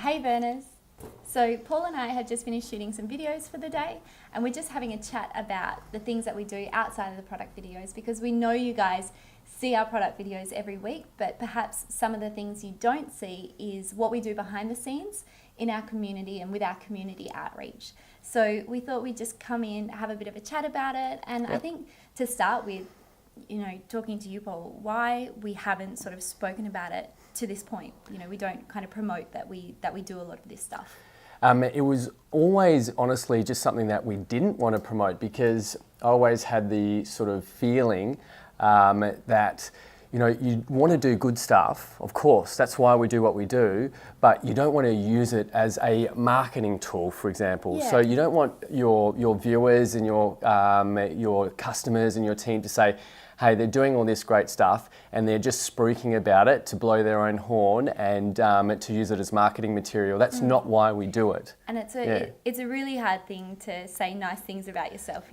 Hey Burners! So Paul and I had just finished shooting some videos for the day, and we're just having a chat about the things that we do outside of the product videos, because we know you guys see our product videos every week, but perhaps some of the things you don't see is what we do behind the scenes in our community and with our community outreach. So we thought we'd just come in, have a bit of a chat about it, and I think to start with, talking to you, Paul, why we haven't sort of spoken about it to this point. We don't kind of promote that we do a lot of this stuff. It was always, honestly, just something that we didn't want to promote, because I always had the sort of feeling that, you want to do good stuff, of course, that's why we do what we do, but you don't want to use it as a marketing tool, for example. Yeah. So you don't want your viewers and your customers and your team to say, hey, they're doing all this great stuff and they're just spruiking about it to blow their own horn and to use it as marketing material. That's not why we do it. And it's a really hard thing to say nice things about yourself.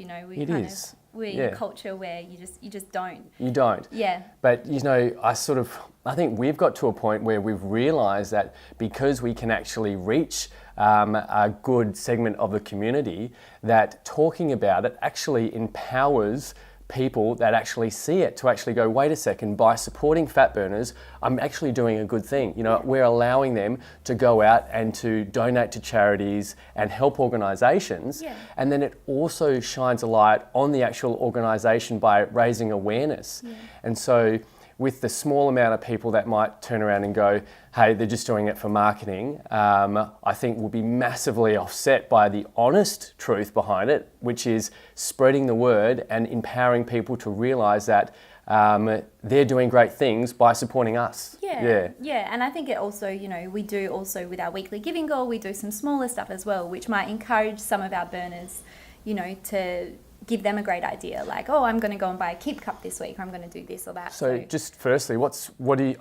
We're in a culture where you just don't. You don't. Yeah. But I think we've got to a point where we've realised that because we can actually reach a good segment of the community, that talking about it actually empowers people that actually see it to actually go, wait a second, by supporting Fat Burners, I'm actually doing a good thing. We're allowing them to go out and to donate to charities and help organisations. Yeah. And then it also shines a light on the actual organisation by raising awareness. Yeah. And so with the small amount of people that might turn around and go, hey, they're just doing it for marketing, I think will be massively offset by the honest truth behind it, which is spreading the word and empowering people to realise that they're doing great things by supporting us. Yeah, and I think it also, we do also with our weekly giving goal, we do some smaller stuff as well, which might encourage some of our burners, to give them a great idea, like, oh, I'm going to go and buy a Keep Cup this week, or I'm going to do this or that. So just firstly,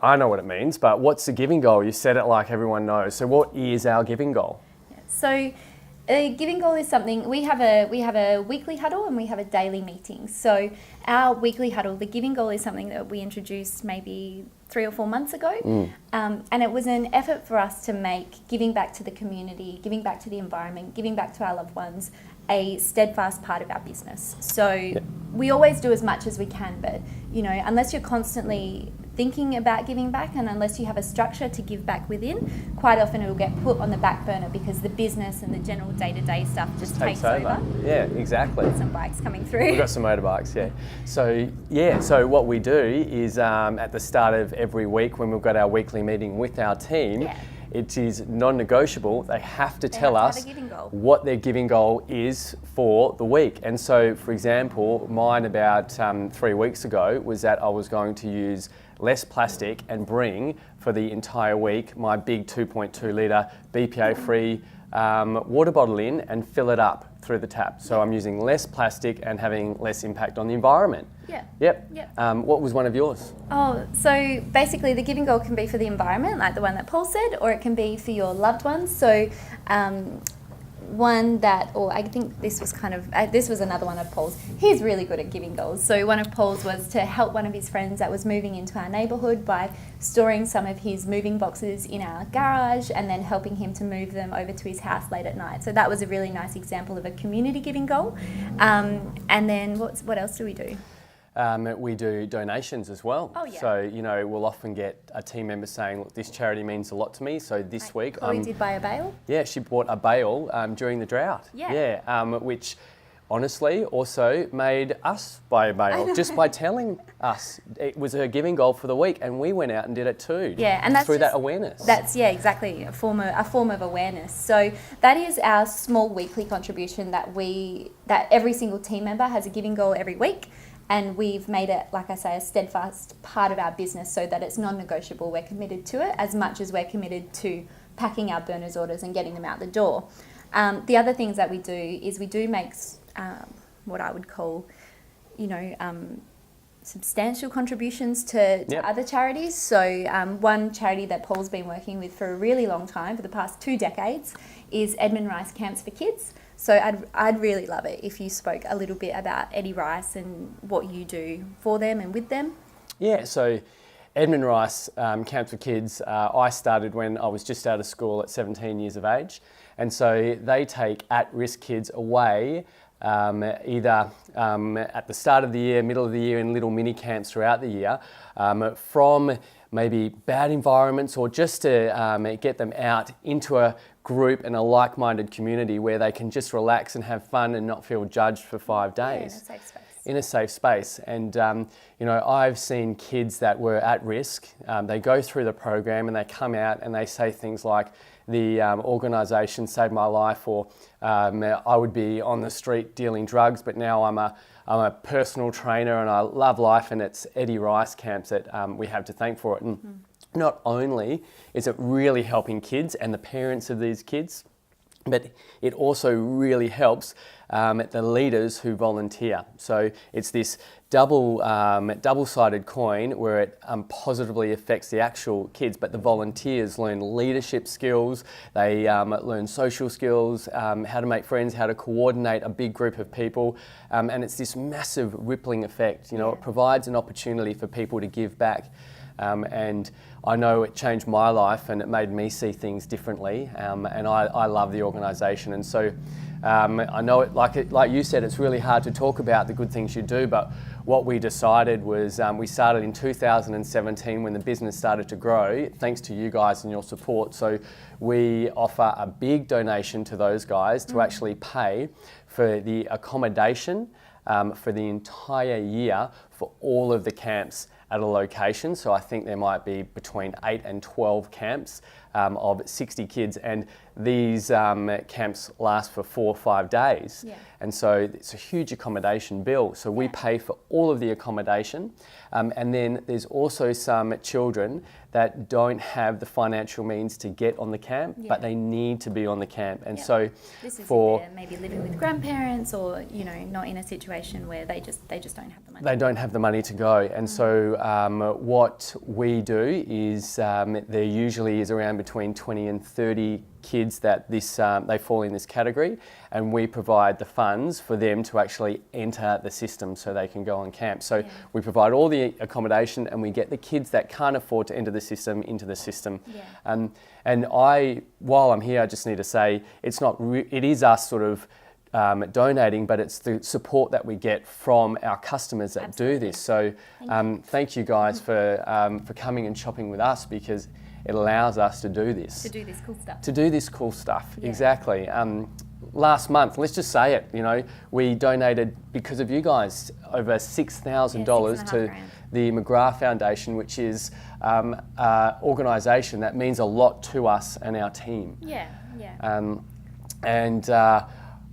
I know what it means, but what's the giving goal? You said it like everyone knows. So what is our giving goal? Yeah. So a giving goal is something, we have a weekly huddle and we have a daily meeting. So our weekly huddle, the giving goal is something that we introduced maybe 3 or 4 months ago. And it was an effort for us to make giving back to the community, giving back to the environment, giving back to our loved ones, a steadfast part of our business. So we always do as much as we can, but unless you're constantly thinking about giving back and unless you have a structure to give back within, quite often it'll get put on the back burner because the business and the general day-to-day stuff just takes over. Yeah, exactly. Some bikes coming through. We've got some motorbikes, yeah. So what we do is at the start of every week when we've got our weekly meeting with our team, it is non-negotiable. They have to tell us what their giving goal is for the week. And so, for example, mine about 3 weeks ago was that I was going to use less plastic and bring for the entire week my big 2.2 litre BPA-free water bottle in and fill it up through the tap. So I'm using less plastic and having less impact on the environment. Yep. What was one of yours? Oh, so basically the giving goal can be for the environment, like the one that Paul said, or it can be for your loved ones. So I think this was another one of Paul's. He's really good at giving goals. So one of Paul's was to help one of his friends that was moving into our neighbourhood by storing some of his moving boxes in our garage and then helping him to move them over to his house late at night. So that was a really nice example of a community giving goal. And then what else do we do? We do donations as well. Oh, yeah. So, we'll often get a team member saying, look, this charity means a lot to me. So this week... Chloe did buy a bale? Yeah, she bought a bale during the drought. Yeah. Which honestly also made us buy a bale just by telling us it was her giving goal for the week, and we went out and did it too. Yeah, and that's through that awareness. Exactly, a form of awareness. So that is our small weekly contribution that every single team member has a giving goal every week. And we've made it, like I say, a steadfast part of our business so that it's non-negotiable. We're committed to it as much as we're committed to packing our burners orders and getting them out the door. The other things that we do is we do make what I would call, substantial contributions to other charities. So one charity that Paul's been working with for a really long time, for the past 2 decades, is Edmund Rice Camps for Kids. So I'd really love it if you spoke a little bit about Eddie Rice and what you do for them and with them. Yeah, so Edmund Rice Camps for Kids, I started when I was just out of school at 17 years of age. And so they take at-risk kids away either at the start of the year, middle of the year, in little mini camps throughout the year from maybe bad environments, or just to get them out into a group and a like-minded community where they can just relax and have fun and not feel judged for 5 days. Yeah, in a safe space. In a safe space. And you know, I've seen kids that were at risk, they go through the program and they come out and they say things like, the organisation saved my life, or I would be on the street dealing drugs, but now I'm a personal trainer and I love life, and it's Eddie Rice Camps that we have to thank for it. And not only is it really helping kids and the parents of these kids, but it also really helps the leaders who volunteer. So it's this double-sided coin where it positively affects the actual kids, but the volunteers learn leadership skills, they learn social skills, how to make friends, how to coordinate a big group of people, and it's this massive rippling effect. You know, it provides an opportunity for people to give back. And I know it changed my life and it made me see things differently, and I love the organisation. And so I know like you said, it's really hard to talk about the good things you do, but what we decided was we started in 2017 when the business started to grow, thanks to you guys and your support. So we offer a big donation to those guys to actually pay for the accommodation for the entire year for all of the camps at a location. So I think there might be between 8 and 12 camps of 60 kids, and these camps last for 4 or 5 days. Yeah. And so it's a huge accommodation bill. So we pay for all of the accommodation, and then there's also some children that don't have the financial means to get on the camp, but they need to be on the camp. And so this is for maybe living with grandparents, or you know, not in a situation where they just don't have the money. They don't have the money to go. And so what we do is there usually is around between 20 and 30 kids that they fall in this category, and we provide the funds for them to actually enter the system so they can go on camp. So we provide all the accommodation, and we get the kids that can't afford to enter the system into the system. And while I'm here, I just need to say it is us sort of donating, but it's the support that we get from our customers that do this. So thank you guys for coming and shopping with us, because it allows us to do this. To do this cool stuff. To do this cool stuff, exactly. Last month, let's just say it, you know, we donated, because of you guys, over $6,000 to the McGrath Foundation, which is an organisation that means a lot to us and our team.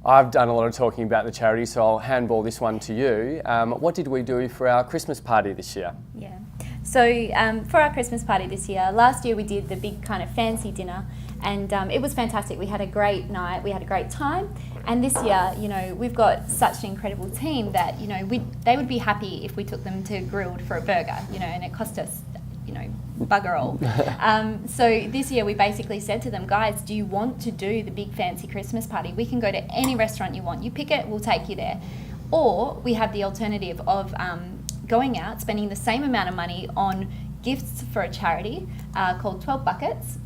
I've done a lot of talking about the charity, so I'll handball this one to you. What did we do for our Christmas party this year? So for our Christmas party this year, last year we did the big kind of fancy dinner, and it was fantastic. We had a great night, we had a great time, and this year, you know, we've got such an incredible team that, you know, they would be happy if we took them to Grilled for a burger, you know, and it cost us, you know, bugger all. So this year we basically said to them, guys, do you want to do the big fancy Christmas party? We can go to any restaurant you want. You pick it, we'll take you there. Or we have the alternative of going out, spending the same amount of money on gifts for a charity called 12 Buckets,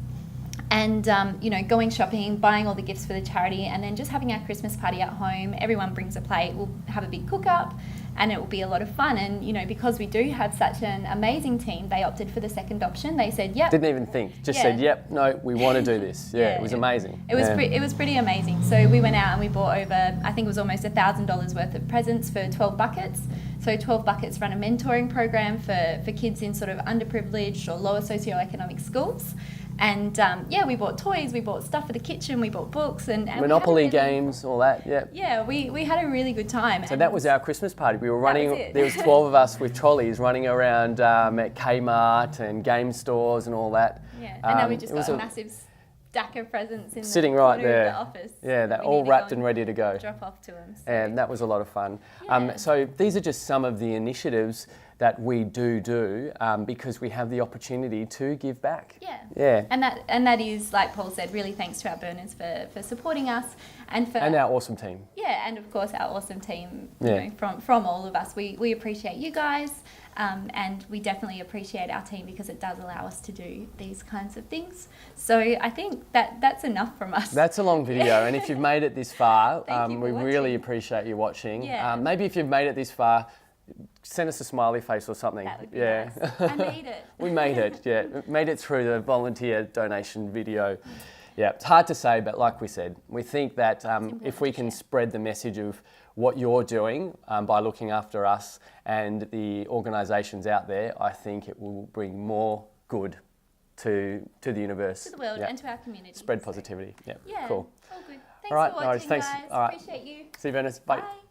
and you know, going shopping, buying all the gifts for the charity, and then just having our Christmas party at home. Everyone brings a plate, we'll have a big cook-up, and it will be a lot of fun. And you know, because we do have such an amazing team, they opted for the second option. They said, yep. Didn't even think, just said, yep, no, we want to do this. It was amazing. It was pretty amazing. So we went out and we bought over, I think it was almost $1,000 worth of presents for 12 Buckets. So 12 Buckets run a mentoring program for kids in sort of underprivileged or lower socioeconomic schools. And we bought toys, we bought stuff for the kitchen, we bought books and Monopoly games, all that, we had a really good time. So that was our Christmas party. We were running, there was 12 of us with trolleys running around at Kmart and game stores and all that. And now we just got a massive stack of presents in sitting the right there of the office. They're all wrapped and ready to go. Drop off to them. So. And that was a lot of fun. So these are just some of the initiatives that we do because we have the opportunity to give back. Yeah. Yeah. And that is, like Paul said, really thanks to our burners for supporting us and our awesome team. Yeah, and of course our awesome team, Yeah. you know, from all of us. We appreciate you guys, and we definitely appreciate our team because it does allow us to do these kinds of things. So I think that's enough from us. That's a long video, and if you've made it this far, Thank you for we watching. really appreciate you watching. Yeah. Maybe if you've made it this far, send us a smiley face or something. That would be Yeah. nice. I made it. We made it, yeah. Made it through the volunteer donation video. Yeah, it's hard to say, but like we said, we think that if we can spread the message of what you're doing by looking after us and the organisations out there, I think it will bring more good to the universe. To the world Yeah. and to our community. Spread positivity. Yeah, Yeah, cool. all good. Thanks All right, for no worries. watching, Thanks. guys. All right. Appreciate you. See you, Venice. Bye. Bye.